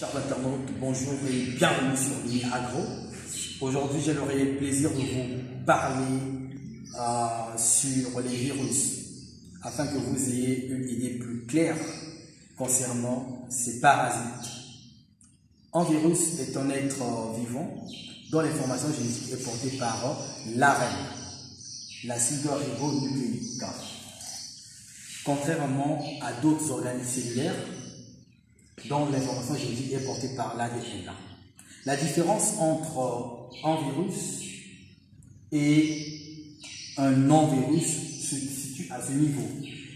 Chers internautes, bonjour et bienvenue sur Mini Agro. Aujourd'hui, j'aurai le plaisir de vous parler sur les virus, afin que vous ayez une idée plus claire concernant ces parasites. Un virus est un être vivant dont l'information génétique est portée par l'ARN, l'acide ribonucléique. Contrairement à d'autres organismes cellulaires dont l'information génétique est portée par l'ADN. La différence entre un virus et un non-virus se situe à ce niveau.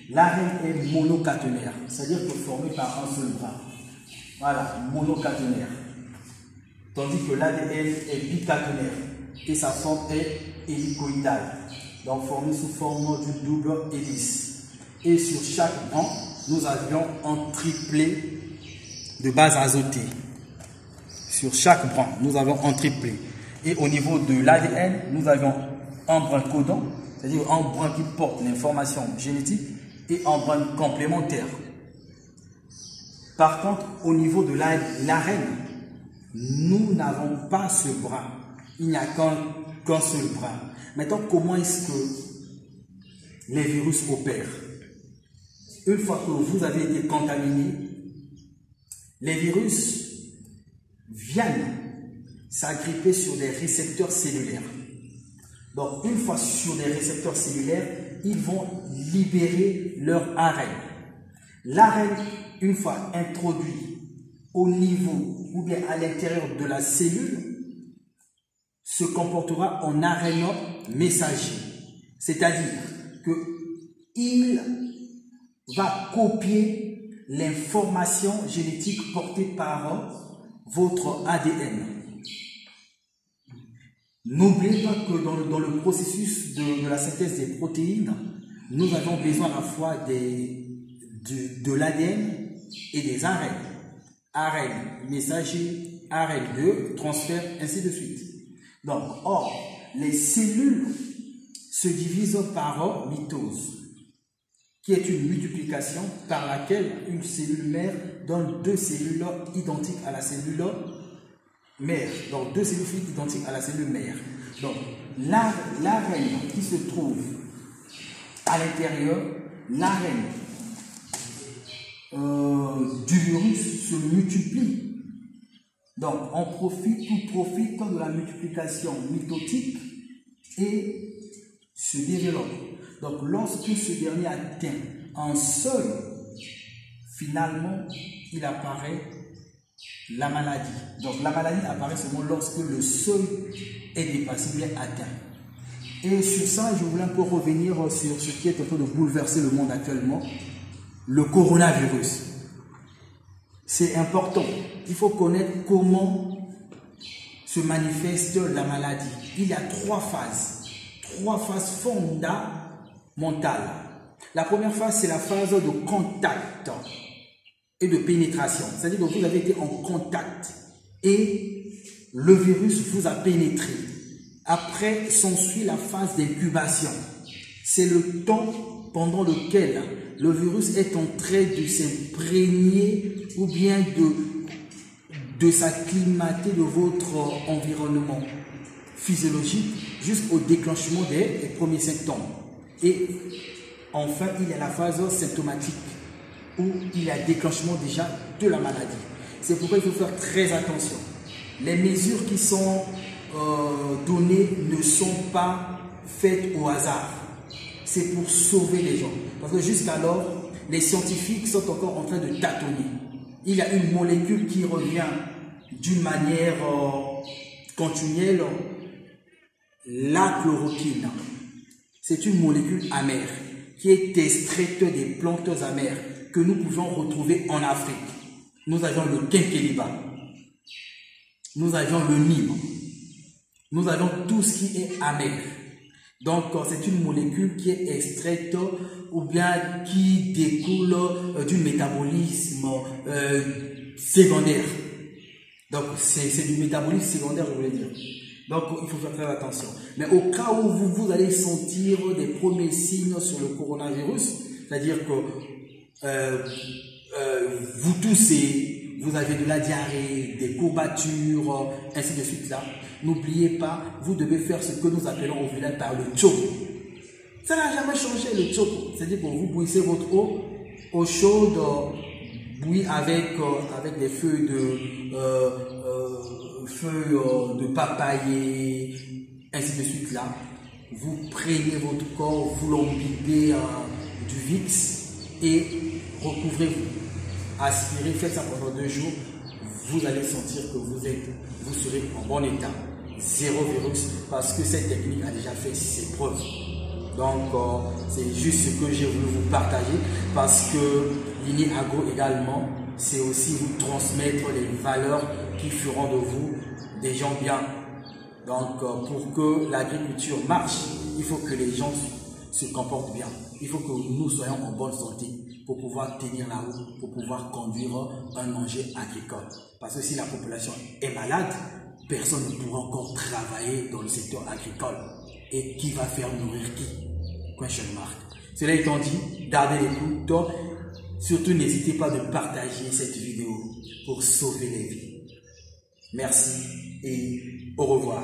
L'ARN est monocaténaire, c'est-à-dire que formé par un seul bras. Voilà, monocaténaire. Tandis que l'ADN est bicaténaire et sa forme est hélicoïdale, donc formée sous forme d'une double hélice. Et sur chaque bran, nous avions un triplet de base azotée. Sur chaque bran, nous avons un triplet. Et au niveau de l'ADN, nous avons un brin codant, c'est-à-dire un brin qui porte l'information génétique, et un brin complémentaire. Par contre, au niveau de l'ARN, nous n'avons pas ce brin. Il n'y a qu'un seul brin. Maintenant, comment est-ce que les virus opèrent? Une fois que vous avez été contaminé, les virus viennent s'agripper sur des récepteurs cellulaires. Donc, une fois sur des récepteurs cellulaires, ils vont libérer leur ARN. L'ARN, une fois introduit au niveau ou bien à l'intérieur de la cellule, se comportera en ARN messager. C'est-à-dire qu'il va copier l'information génétique portée par votre ADN. N'oubliez pas que dans le processus de la synthèse des protéines, nous avons besoin à la fois de l'ADN et des ARN. ARN messager, ARN de transfert, ainsi de suite. Donc, or, les cellules se divisent par mitose, qui est une multiplication par laquelle une cellule mère donne deux cellules identiques à la cellule mère. Donc, deux cellules filles identiques à la cellule mère. Donc, l'ARN qui se trouve à l'intérieur, l'ARN du virus se multiplie. Donc, on profite de la multiplication mitotique et se développe. Donc, lorsque ce dernier atteint un seuil, finalement, il apparaît la maladie. Donc, la maladie apparaît seulement lorsque le seuil est dépassé, bien atteint. Et sur ça, je voulais un peu revenir sur ce qui est en train de bouleverser le monde actuellement, le coronavirus. C'est important. Il faut connaître comment se manifeste la maladie. Il y a trois phases fondamentale. La première phase, c'est la phase de contact et de pénétration. C'est-à-dire que vous avez été en contact et le virus vous a pénétré. Après, s'ensuit la phase d'incubation. C'est le temps pendant lequel le virus est en train de s'imprégner ou bien de s'acclimater de votre environnement physiologique jusqu'au déclenchement des premiers symptômes. Et enfin, il y a la phase symptomatique où il y a déclenchement déjà de la maladie. C'est pourquoi il faut faire très attention. Les mesures qui sont données ne sont pas faites au hasard. C'est pour sauver les gens. Parce que jusqu'alors, les scientifiques sont encore en train de tâtonner. Il y a une molécule qui revient d'une manière continuelle, la chloroquine. C'est une molécule amère qui est extraite des plantes amères que nous pouvons retrouver en Afrique. Nous avions le quinqueliba, nous avions le nîmes, nous avons tout ce qui est amer. Donc, c'est une molécule qui est extraite ou bien qui découle du métabolisme secondaire. Donc, c'est du métabolisme secondaire, je voulais dire. Donc, il faut faire très attention. Mais au cas où vous allez sentir des premiers signes sur le coronavirus, c'est-à-dire que vous toussez, vous avez de la diarrhée, des courbatures, ainsi de suite là, n'oubliez pas, vous devez faire ce que nous appelons au village par le choco. Ça n'a jamais changé le choco. C'est-à-dire que vous bouillissez votre eau chaude, bouillie avec des feuilles de papayer, ainsi de suite là. Vous prenez votre corps, vous l'imbibez du VIX et recouvrez-vous. Aspirez, faites ça pendant 2 jours. Vous allez sentir que vous serez en bon état. Zéro virus, parce que cette technique a déjà fait ses preuves. Donc, c'est juste ce que j'ai voulu vous partager, parce que Lini Agro également, c'est aussi vous transmettre les valeurs qui feront de vous des gens bien. Donc, pour que l'agriculture marche, il faut que les gens se comportent bien. Il faut que nous soyons en bonne santé pour pouvoir tenir la route, pour pouvoir conduire un enjeu agricole. Parce que si la population est malade, personne ne pourra encore travailler dans le secteur agricole. Et qui va faire nourrir qui? Question mark. Cela étant dit, gardez l'écoute. Surtout, n'hésitez pas de partager cette vidéo pour sauver les vies. Merci et au revoir.